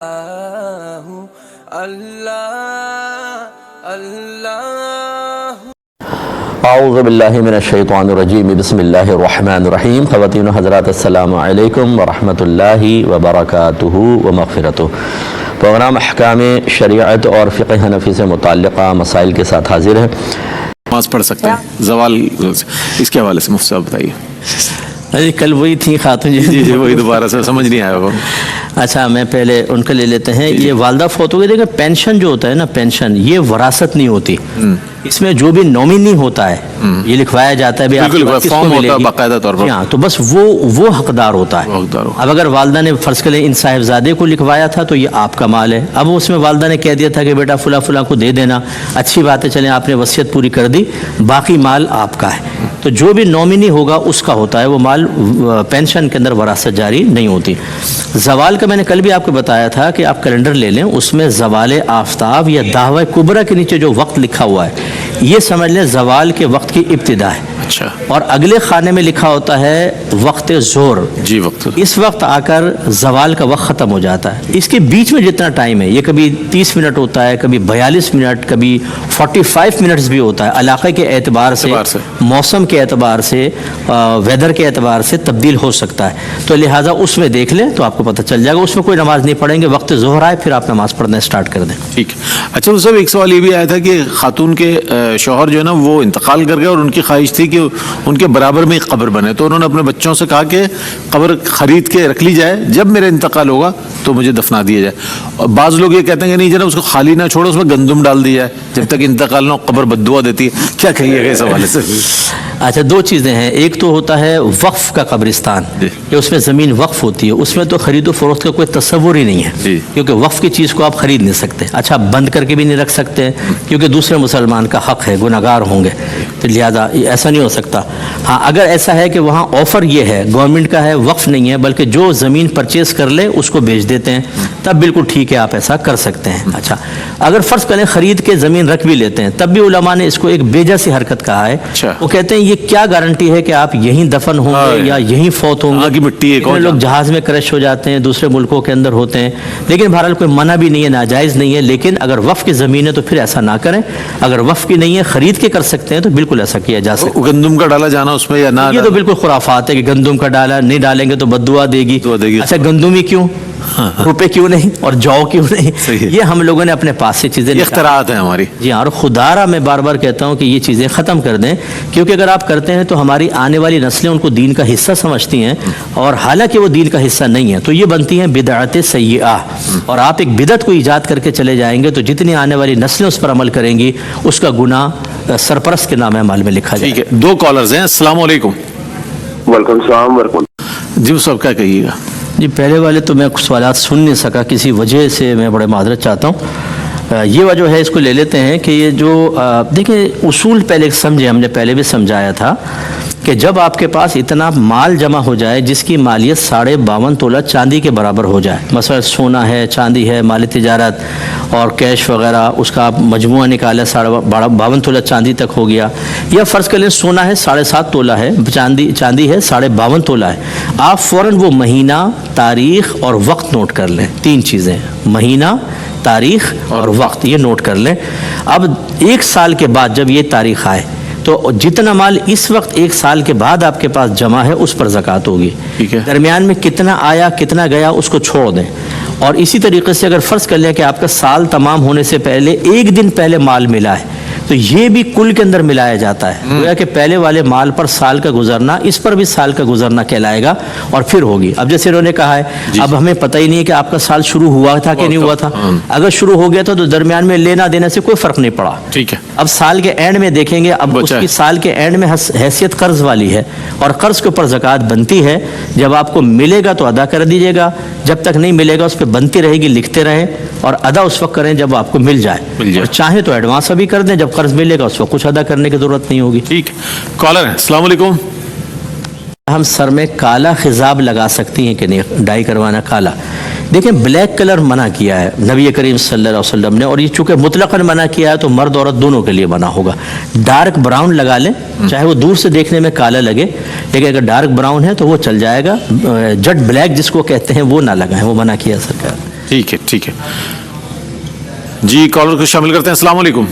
اعوذ باللہ من الشیطان الرجیم بسم اللہ الرحمن الرحیم. خواتین و حضرات السلام علیکم ورحمۃ اللہ وبرکاتہ و مغفرتہ. پروگرام احکام شریعت اور فقہ حنفی سے متعلقہ مسائل کے ساتھ حاضر ہے. نماز پڑھ سکتے ہیں زوال اس کے حوالے سے مفتی صاحب بتائیے. کل وہی تھی خاتون جی وہی دوبارہ سے سمجھ نہیں آیا وہ. اچھا میں پہلے ان کا لے لیتے ہیں. یہ والدہ فوت ہو گئی. دیکھیں پینشن جو ہوتا ہے نا، پینشن یہ وراثت نہیں ہوتی. اس میں جو بھی نومینی ہوتا ہے یہ لکھوایا جاتا ہے فارم ہوتا ہے باقاعدہ طور پر. ہاں تو بس وہ حقدار ہوتا ہے. اب اگر والدہ نے فرض کریں ان صاحبزادے کو لکھوایا تھا تو یہ آپ کا مال ہے. اب اس میں والدہ نے کہہ دیا تھا کہ بیٹا فلاں فلاں کو دے دینا، اچھی بات ہے، چلیں آپ نے وصیت پوری کر دی، باقی مال آپ کا ہے. تو جو بھی نومینی ہوگا اس کا ہوتا ہے وہ مال. پینشن کے اندر وراثت جاری نہیں ہوتی. زوال کا میں نے کل بھی آپ کو بتایا تھا کہ آپ کیلنڈر لے لیں، اس میں زوال آفتاب یا دعوی کبریٰ کے نیچے جو وقت لکھا ہوا ہے یہ سمجھ لیں زوال کے وقت کی ابتدا ہے. اچھا. اور اگلے خانے میں لکھا ہوتا ہے وقت ظہر. جی وقت اس وقت آ کر زوال کا وقت ختم ہو جاتا ہے. اس کے بیچ میں جتنا ٹائم ہے یہ کبھی 30 منٹ ہوتا ہے، کبھی 42 منٹ، کبھی 45 منٹس بھی ہوتا ہے. علاقے کے اعتبار سے موسم کے اعتبار سے ویدر کے اعتبار سے تبدیل ہو سکتا ہے. تو لہٰذا اس میں دیکھ لیں تو آپ کو پتہ چل جائے گا. اس میں کوئی نماز نہیں پڑھیں گے، وقت ظہر آئے پھر آپ نماز پڑھنا اسٹارٹ کر دیں. ٹھیک. اچھا صاحب ایک سوال یہ بھی آیا تھا کہ خاتون کے شوہر جو ہے نا وہ انتقال کر گئے اور ان کی خواہش تھی کہ ان کے برابر میں ایک قبر بنے، تو انہوں نے اپنے بچوں سے کہا کہ قبر خرید کے رکھ لی جائے، جب میرا انتقال ہوگا تو مجھے دفنا دیا جائے. اور بعض لوگ یہ کہتے ہیں کہ نہیں جناب اس کو خالی نہ چھوڑو، اس میں گندم ڈال دی جائے جب تک انتقال نہ ہو، قبر بددعا دیتی ہے. کیا کہیے گا اس حوالے سے؟ اچھا دو چیزیں ہیں. ایک تو ہوتا ہے وقف کا قبرستان کہ اس میں زمین وقف ہوتی ہے، اس میں تو خرید و فروخت کا کوئی تصور ہی نہیں ہے کیونکہ وقف کی چیز کو آپ خرید نہیں سکتے. اچھا بند کر کے بھی نہیں رکھ سکتے کیونکہ دوسرے مسلمان کا حق ہے، گناہگار ہوں گے، تو لہٰذا ایسا نہیں ہو سکتا. ہاں اگر ایسا ہے کہ وہاں آفر یہ ہے گورنمنٹ کا ہے، وقف نہیں ہے بلکہ جو زمین پرچیز کر لے اس کو بیچ دیتے ہیں، تب بالکل ٹھیک ہے، آپ ایسا کر سکتے ہیں. اچھا اگر فرض کریں خرید کے زمین رکھ بھی لیتے ہیں تب بھی علماء نے اس کو ایک بیجا سی حرکت کہا ہے. وہ کہتے ہیں یہ کیا گارنٹی ہے کہ آپ یہیں دفن ہوں گے یا یہیں فوت ہوں گے. مٹی لوگ جہاز میں کرش ہو جاتے ہیں، دوسرے ملکوں کے اندر ہوتے ہیں، لیکن بہرحال کوئی منع بھی نہیں ہے، ناجائز نہیں ہے. لیکن اگر وقف کی زمین ہے تو پھر ایسا نہ کریں. اگر وقف کی نہیں ہے خرید کے کر سکتے ہیں تو بالکل ایسا کیا جا سکتا ہے. گندم کا ڈالا جانا اس میں یا نہ، یہ تو بالکل خرافات ہے کہ گندم کا ڈالا نہیں ڈالیں گے تو بددعا دے گی. اچھا گندم ہی کیوں، روپے کیوں نہیں اور جو کیوں نہیں؟ یہ ہم لوگوں نے اپنے پاس سے چیزیں اختراعات ہیں ہماری. جی ہاں. اور خدا را میں بار بار کہتا ہوں کہ یہ چیزیں ختم کر دیں کیونکہ اگر آپ کرتے ہیں تو ہماری آنے والی نسلیں ان کو دین کا حصہ سمجھتی ہیں اور حالانکہ وہ دین کا حصہ نہیں ہے، تو یہ بنتی ہیں بدعت سیئہ. اور آپ ایک بدعت کو ایجاد کر کے چلے جائیں گے تو جتنی آنے والی نسلیں اس پر عمل کریں گی اس کا گناہ سرپرست کے نام اعمال میں لکھا جائے. ٹھیک ہے. دو کالرز ہیں. السلام علیکم. وعلیکم السلام ورحمۃ اللہ. جی صاحب کیا کہیے گا؟ جی پہلے والے تو میں سوالات سن نہیں سکا کسی وجہ سے، میں بڑے معذرت چاہتا ہوں. یہ وجہ ہے، اس کو لے لیتے ہیں کہ یہ جو دیکھیں اصول پہلے سمجھے، ہم نے پہلے بھی سمجھایا تھا کہ جب آپ کے پاس اتنا مال جمع ہو جائے جس کی مالیت 52.5 تولہ چاندی کے برابر ہو جائے، مثلا سونا ہے، چاندی ہے، مال تجارت اور کیش وغیرہ، اس کا آپ مجموعہ نکالا 52 تولہ چاندی تک ہو گیا، یا فرض کر لیں سونا ہے 7.5 تولہ ہے، چاندی ہے 52.5 تولہ ہے، آپ فوراً وہ مہینہ، تاریخ اور وقت نوٹ کر لیں. 3 چیزیں، مہینہ، تاریخ اور وقت، یہ نوٹ کر لیں. اب 1 سال کے بعد جب یہ تاریخ آئے تو جتنا مال اس وقت 1 سال کے بعد آپ کے پاس جمع ہے اس پر زکوٰۃ ہوگی. درمیان میں کتنا آیا کتنا گیا اس کو چھوڑ دیں. اور اسی طریقے سے اگر فرض کر لیں کہ آپ کا سال تمام ہونے سے پہلے 1 دن پہلے مال ملا ہے تو یہ بھی کل کے اندر ملایا جاتا ہے. گویا کہ پہلے والے مال پر سال کا گزرنا، اس پر بھی سال کا گزرنا کہلائے گا اور پھر ہوگی. اب جیسے انہوں نے کہا ہے اب ہمیں پتہ ہی نہیں ہے کہ آپ کا سال شروع ہوا تھا کہ نہیں ہوا تھا. اگر شروع ہو گیا تھا تو درمیان میں لینا دینا سے کوئی فرق نہیں پڑا. ٹھیک ہے. اب سال کے اینڈ میں دیکھیں گے، اب اس کی سال کے اینڈ میں حیثیت قرض والی ہے اور قرض کے اوپر زکوٰۃ بنتی ہے. جب آپ کو ملے گا تو ادا کر دیجیے گا، جب تک نہیں ملے گا اس پہ بنتی رہے گی، لکھتے رہیں اور ادا اس وقت کریں جب آپ کو مل جائے. اور چاہیں تو ایڈوانس ابھی کر دیں، جب قرض ملے گا اس وقت کچھ ادا کرنے کی ضرورت نہیں ہوگی. ٹھیک. کالر ہے. السلام علیکم. ہم سر میں کالا خضاب لگا سکتی ہیں کہ نہیں، ڈائی کروانا کالا؟ دیکھیں بلیک کلر منع کیا ہے نبی کریم صلی اللہ علیہ وسلم نے، اور یہ چونکہ مطلقاً منع کیا ہے تو مرد عورت دونوں کے لیے منع ہوگا. ڈارک براؤن لگا لیں، چاہے وہ دور سے دیکھنے میں کالا لگے، لیکن اگر ڈارک براؤن ہے تو وہ چل جائے گا. جٹ بلیک جس کو کہتے ہیں وہ نہ لگائیں، وہ منع کیا سرکار. ٹھیک ہے ٹھیک ہے جی کالر کو شامل کرتے ہیں. السلام علیکم.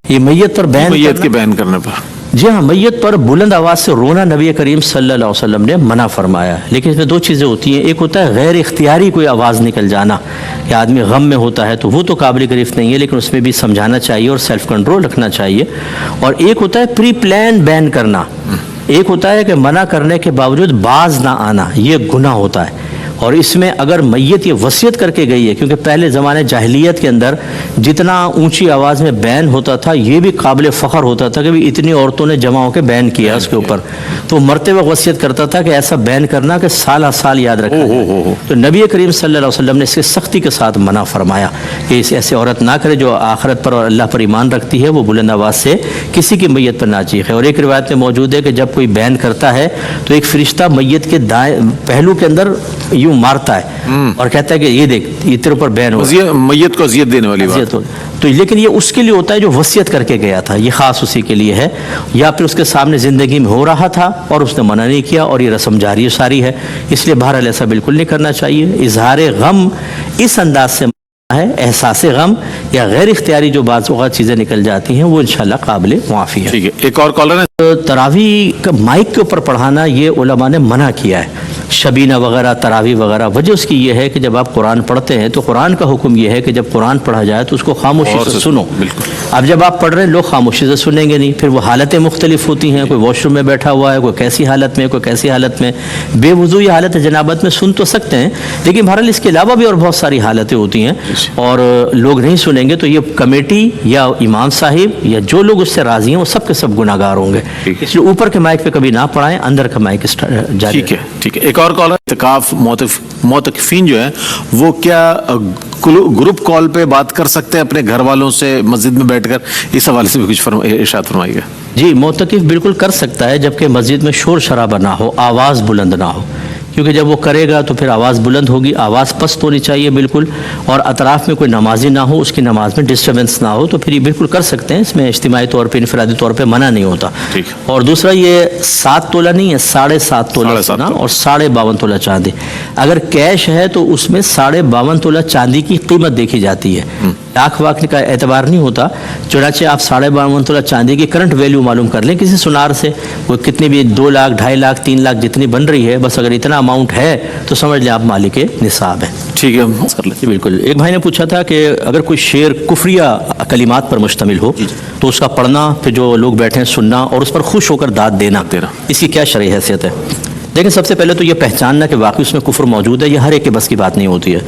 یہ میت پر بیان میت کے بیان کرنے پر جی ہاں، میت پر بلند آواز سے رونا نبی کریم صلی اللہ علیہ وسلم نے منع فرمایا. لیکن اس میں دو چیزیں ہوتی ہیں. ایک ہوتا ہے غیر اختیاری کوئی آواز نکل جانا کہ آدمی غم میں ہوتا ہے تو وہ تو قابل گرفت نہیں ہے، لیکن اس میں بھی سمجھانا چاہیے اور سیلف کنٹرول رکھنا چاہیے. اور ایک ہوتا ہے پری پلان بین کرنا. ایک ہوتا ہے کہ منع کرنے کے باوجود باز نہ آنا، یہ گناہ ہوتا ہے. اور اس میں اگر میت یہ وصیت کر کے گئی ہے، کیونکہ پہلے زمانے جاہلیت کے اندر جتنا اونچی آواز میں بین ہوتا تھا یہ بھی قابل فخر ہوتا تھا کہ بھی اتنی عورتوں نے جمع ہو کے بین کیا اس کے اوپر، تو مرتے وقت وصیت کرتا تھا کہ ایسا بین کرنا کہ سالہ سال یاد رکھا جائے. تو نبی کریم صلی اللہ علیہ وسلم نے اس کے سختی کے ساتھ منع فرمایا کہ اس ایسے عورت نہ کرے جو آخرت پر اور اللہ پر ایمان رکھتی ہے، وہ بلند آواز سے کسی کی میت پر نہ چیخے. اور ایک روایت میں موجود ہے کہ جب کوئی بین کرتا ہے تو ایک فرشتہ میت کے دائیں پہلو کے اندر یوں مارتا ہے اور کہتا ہے کہ یہ دیکھ یہ تیرے اوپر بین ہو میت کو اذیت دینے والی بات. تو لیکن یہ اس کے لیے ہوتا ہے جو وصیت کر کے گیا تھا، یہ خاص اسی کے لیے ہے. یا پھر اس کے سامنے زندگی میں ہو رہا تھا اور اس نے منع نہیں کیا اور یہ رسم جاری ساری ہے، اس لیے بہرحال ایسا بالکل نہیں کرنا چاہیے. اظہار غم اس انداز سے ہے، احساس غم یا غیر اختیاری جو بعض اوقات چیزیں نکل جاتی ہیں وہ انشاءاللہ قابل معافی ہے. ٹھیک ہے ایک اور کالر ہے. تراویح کا مائک کے اوپر پڑھانا یہ علماء نے منع کیا ہے. شبینہ وغیرہ تراویح وغیرہ، وجہ اس کی یہ ہے کہ جب آپ قرآن پڑھتے ہیں تو قرآن کا حکم یہ ہے کہ جب قرآن پڑھا جائے تو اس کو خاموشی سے سنو. اب جب آپ پڑھ رہے ہیں لوگ خاموشی سے سنیں گے نہیں، پھر وہ حالتیں مختلف ہوتی ہیں. کوئی واش روم میں بیٹھا ہوا ہے، کوئی کیسی حالت میں، کوئی کیسی حالت میں، بے وضو یا حالت جنابت میں سن تو سکتے ہیں، لیکن بہرحال اس کے علاوہ بھی اور بہت ساری حالتیں ہوتی ہیں اور لوگ نہیں سنیں گے. تو یہ کمیٹی یا امام صاحب یا جو لوگ اس سے راضی ہیں وہ سب کے سب گناہ گار ہوں گے. اس لیے اوپر کے مائک پہ کبھی نہ پڑھائیں، اندر کا مائک جاری. ٹھیک ہے ٹھیک ہے ایک اور کال ہے. اعتکاف معتکفین جو ہیں وہ کیا گروپ کال پہ بات کر سکتے ہیں اپنے گھر والوں سے مسجد میں بیٹھ کر؟ اس حوالے سے بھی کچھ ارشاد فرمائیے گا. جی معتکف بالکل کر سکتا ہے جبکہ مسجد میں شور شرابہ نہ ہو، آواز بلند نہ ہو، کیونکہ جب وہ کرے گا تو پھر آواز بلند ہوگی. آواز پست ہونی چاہیے بالکل، اور اطراف میں کوئی نمازی نہ ہو، اس کی نماز میں ڈسٹربنس نہ ہو، تو پھر یہ بالکل کر سکتے ہیں. اس میں اجتماعی طور پہ انفرادی طور پہ منع نہیں ہوتا. اور دوسرا یہ 7 تولہ نہیں ہے، 7.5 تولہ سونا اور 52.5 تولہ چاندی. اگر کیش ہے تو اس میں 52.5 تولہ چاندی کی قیمت دیکھی جاتی ہے، لاکھ واک کا اعتبار نہیں ہوتا. چنانچہ آپ 52.5 تولہ چاندی کی کرنٹ ویلیو معلوم کر لیں کسی سنار سے، وہ کتنی بھی 2 لاکھ 2.5 لاکھ 3 لاکھ جتنی بن رہی ہے، بس اگر اتنا اماؤنٹ ہے تو سمجھ لیں آپ مالک نصاب ہیں. ٹھیک ہے کر لیں. بالکل. ایک بھائی نے پوچھا تھا کہ اگر کوئی شعر کفریہ کلمات پر مشتمل ہو تو اس کا پڑھنا، پھر جو لوگ بیٹھے ہیں سننا اور اس پر خوش ہو کر داد دینا، اس کی کیا شرعی حیثیت ہے؟ لیکن سب سے پہلے تو یہ پہچاننا کہ واقعی اس میں کفر موجود ہے. یہ ہر ایک کے بس کی بات نہیں ہوتی ہے.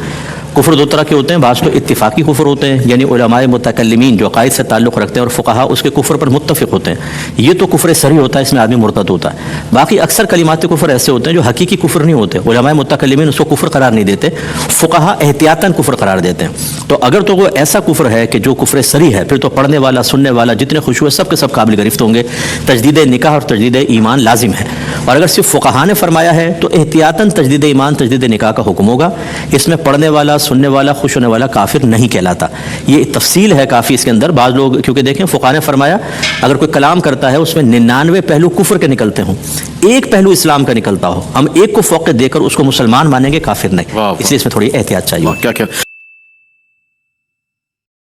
کفر 2 طرح کے ہوتے ہیں. بعض تو اتفاقی کفر ہوتے ہیں، یعنی علماء متکلمین جو عقائد سے تعلق رکھتے ہیں اور فقہا اس کے کفر پر متفق ہوتے ہیں، یہ تو کفر صریح ہوتا ہے، اس میں آدمی مرتد ہوتا ہے. باقی اکثر کلمات کفر ایسے ہوتے ہیں جو حقیقی کفر نہیں ہوتے. علماء متکلمین اس کو کفر قرار نہیں دیتے، فقہا احتیاطاً کفر قرار دیتے ہیں. تو اگر تو وہ ایسا کفر ہے کہ جو کفر صریح ہے، پھر تو پڑھنے والا سننے والا جتنے خوش ہوئے سب کے سب قابل گرفت ہوں گے. تجدید نکاح اور تجدید ایمان لازم ہے. اور اگر صرف فقہا نے فرمایا ہے تو احتیاطاً تجدید ایمان تجدید نکاح کا حکم ہوگا. اس میں پڑھنے والا سننے والا خوش ہونے والا کافر نہیں کہلاتا. یہ تفصیل ہے کافی اس کے اندر. بعض لوگ کیونکہ دیکھیں فقہا نے فرمایا اگر کوئی کلام کرتا ہے اس میں 99 پہلو کفر کے نکلتے ہوں، ایک پہلو اسلام کا نکلتا ہو، ہم ایک کو فوق دے کر اس کو مسلمان مانیں گے، کافر نہیں. اس لیے اس میں تھوڑی احتیاط چاہیے. کیا